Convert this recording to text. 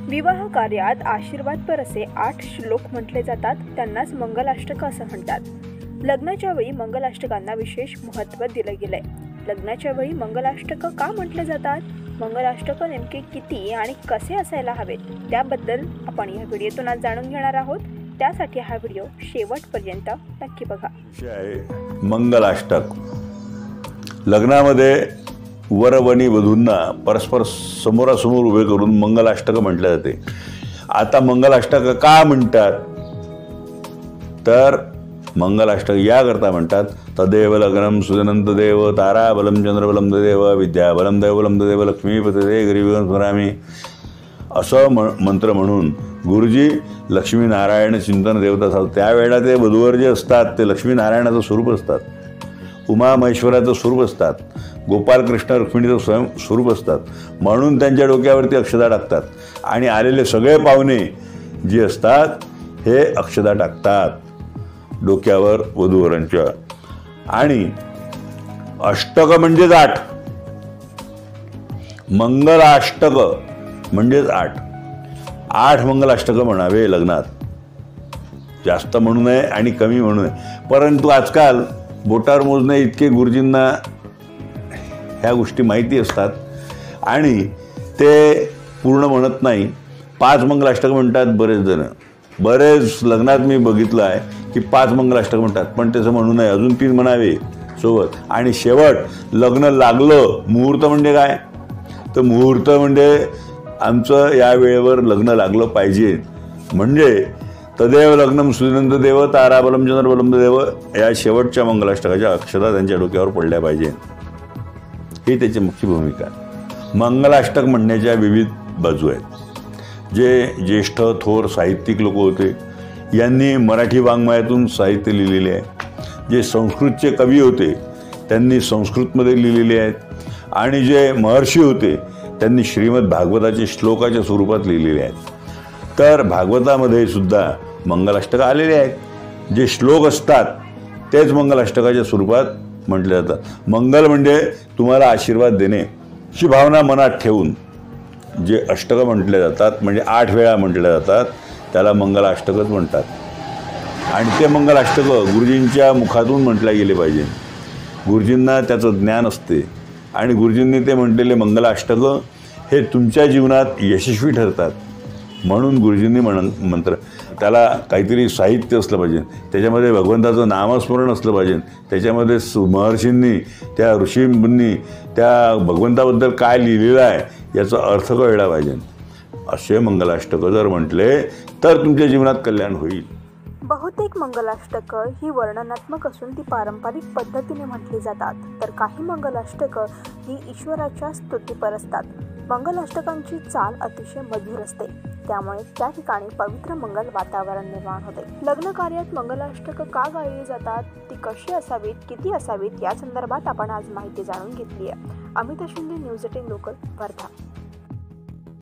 विवाह कार्यात आशीर्वादपर असे 8 श्लोक म्हटले जातात, त्यांनाच मंगलाष्टक असं म्हणतात. लग्नाच्या वेळी मंगलाष्टकांना विशेष महत्त्व दिलं गेलंय. लग्नाच्या वेळी मंगलाष्टक का म्हटले जातात, मंगलाष्टक नेमके किती आणि कसे असायला हवेत, त्याबद्दल आपण या व्हिडिओतून आज जाणून घेणार आहोत. त्यासाठी हा व्हिडिओ शेवटपर्यंत नक्की बघा. मंगलाष्टक लग्नामध्ये वरवणी वधूंना परस्पर समोरासमोर उभे करून मंगलाष्टक म्हटले जाते. आता मंगलाष्टक का म्हणतात तर मंगलाष्टक याकरता म्हणतात, तदेव लग्नम सुजनंत देव ताराबलम चंद्रबलम देव विद्याबलम दैवबलम देव लक्ष्मीपते गरीबं स्मरामी असं मंत्र म्हणून गुरुजी लक्ष्मीनारायण चिंतन देवता असतात. त्यावेळेला ते वधूवर जे असतात ते लक्ष्मीनारायणाचं स्वरूप असतात, उमा महेश्वराचं स्वरूप असतात, गोपाल कृष्ण रुक्मिणीचं स्वरूप असतात. म्हणून त्यांच्या डोक्यावरती अक्षता टाकतात आणि आलेले सगळे पाहुणे जे असतात हे अक्षता टाकतात डोक्यावर वधूवरांच्या. आणि अष्टक म्हणजेच 8, मंगलाष्टक म्हणजेच 8 मंगलाष्टक म्हणावे लग्नात. जास्त म्हणू नये आणि कमी म्हणू नये. परंतु आजकाल बोटावर मोजणे इतके गुरुजींना ह्या गोष्टी माहिती असतात आणि ते पूर्ण म्हणत नाही. 5 मंगलाष्टक म्हणतात बरेच जण. बरेच लग्नात मी बघितलं आहे की 5 मंगलाष्टक म्हणतात, पण त्याचं म्हणू नये, अजून 3 म्हणावे सोबत. आणि शेवट लग्न लागलं. मुहूर्त म्हणजे काय तर मुहूर्त म्हणजे आमचं या वेळेवर लग्न लागलं पाहिजे. म्हणजे तदेव लग्नम सुजनंत देव ताराबलम चंद्रबलम देव या शेवटच्या मंगलाष्टकाच्या अक्षता त्यांच्या डोक्यावर पडल्या पाहिजे. ही त्याची मुख्य भूमिका. मंगलाष्टक म्हणण्याच्या विविध बाजू आहेत. जे ज्येष्ठ थोर साहित्यिक लोक होते यांनी मराठी वाङ्मयातून साहित्य लिहिलेले आहे. जे संस्कृतचे कवी होते त्यांनी संस्कृतमध्ये लिहिलेले आहेत. आणि जे महर्षी होते त्यांनी श्रीमद भागवताचे श्लोकाच्या स्वरूपात लिहिलेले आहेत. तर भागवतामध्ये सुद्धा मंगलाष्टक आलेले आहेत. जे श्लोक असतात तेच मंगलाष्टकाच्या स्वरूपात म्हटले जातात. मंगल म्हणजे तुम्हाला आशीर्वाद देणे ही भावना मनात ठेवून जे अष्टक म्हटले जातात, म्हणजे 8 वेळा म्हटले जातात, त्याला मंगलाष्टकच म्हणतात. आणि ते मंगलाष्टक गुरुजींच्या मुखातून म्हटले गेले पाहिजे. गुरुजींना त्याचं ज्ञान असते आणि गुरुजींनी ते म्हटलेले मंगलाष्टक हे तुमच्या जीवनात यशस्वी ठरतात. म्हणून गुरुजींनी मंत्र त्याला काहीतरी साहित्य असलं पाहिजे, त्याच्यामध्ये भगवंताचं नामस्मरण असलं पाहिजे, त्याच्यामध्ये महर्षींनी त्या ऋषींनी त्या भगवंताबद्दल काय लिहिलेलं आहे याचा अर्थ कळला पाहिजे. असे मंगलाष्टक जर म्हटले तर तुमच्या जीवनात कल्याण होईल. बहुतेक मंगलाष्टक ही वर्णनात्मक असून ती पारंपरिक पद्धतीने म्हटली जातात, तर काही मंगलाष्टक ही ईश्वराच्या स्तुतीपर असतात. मंगलाष्टकांची चाल अतिशय मधुर असते, त्यामुळे त्या ठिकाणी पवित्र मंगल वातावरण निर्माण होते. लग्न कार्यात मंगलाष्टक का गायली जातात, ती कशी असावीत, किती असावीत या संदर्भात आपण आज माहिती जाणून घेतली आहे. Amita Shinde, news 18 local, Wardha.